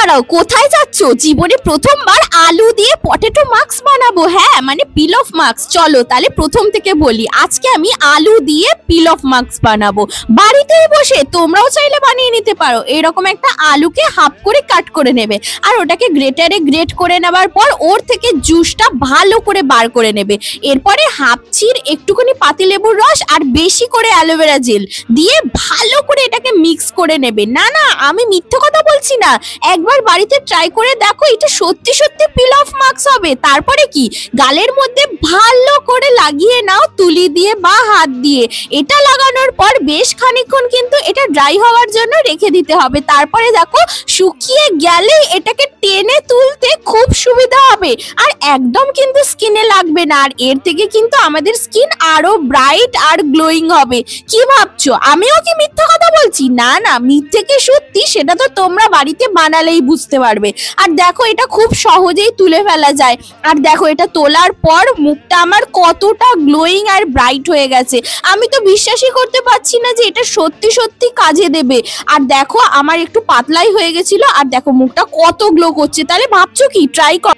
দাঁড়াও, কোথায় যাচ্ছ? জীবনে প্রথমবার আলু দিয়ে পটেটো মাস্ক বানাবো। হ্যাঁ, মানে পিল অফ মাস্ক। চলো তাহলে প্রথম থেকে বলি। আজকে আমি আলু দিয়ে পিল অফ মাস্ক বানাবো। বাড়িতেই বসে তোমরাও চাইলে বানিয়ে নিতে পারো। এরকম একটা আলুকে হাফ করে কাট করে নেবে, আর ওটাকে গ্রেটারে গ্রেট করে নেবার পর ওর থেকে জুসটা ভালো করে বার করে নেবে। এরপরে হাফ চির একটুখানি পাতিলেবুর রস আর বেশি করে অ্যালোভেরা জেল দিয়ে ভালো করে এটাকে মিক্স করে নেবে। না না, আমি মিথ্যে কথা বলছি না, একবার বাড়িতে ট্রাই করে দেখো, এটা সত্যি সত্যি পিল অফ মাস্ক হবে। তারপরে কি, গালের মধ্যে ভালো করে লাগিয়ে নাও তুলি দিয়ে বা হাত দিয়ে। এটা লাগানোর পর বেশ খানিকক্ষণ কিন্তু এটা ড্রাই হওয়ার জন্য রেখে দিতে হবে। তারপরে দেখো শুকিয়ে গেলে এটাকে টেনে তুলতে খুব সুবিধা হবে, আর একদম কিন্তু স্কিনে লাগবে না। আর এর থেকে কিন্তু আমাদের স্কিন আরো ব্রাইট আর গ্লোয়িং হবে। কি ভাবছো আমিও কি মিথ্যা কথা বলছি? না না, মিথ্যে কি সত্যি সেটা তো তোমরা বাড়িতে বানালেই বুঝতে পারবে। আর দেখো এটা খুব সহজেই তুলে ফেলা যায়। আর দেখো এটা তোলার পর মুখটা আমার কতটা গ্লোয়িং আর ব্রাইট হয়ে গেছে। আমি তো বিশ্বাসই করতে পারছি না যে এটা সত্যি সত্যি কাজে দেবে। আর দেখো আমার একটু পাতলাই হয়ে গেছিল, আর দেখো মুখটা কত গ্লো করছে। তাহলে ভাবছো কি, ট্রাই কর।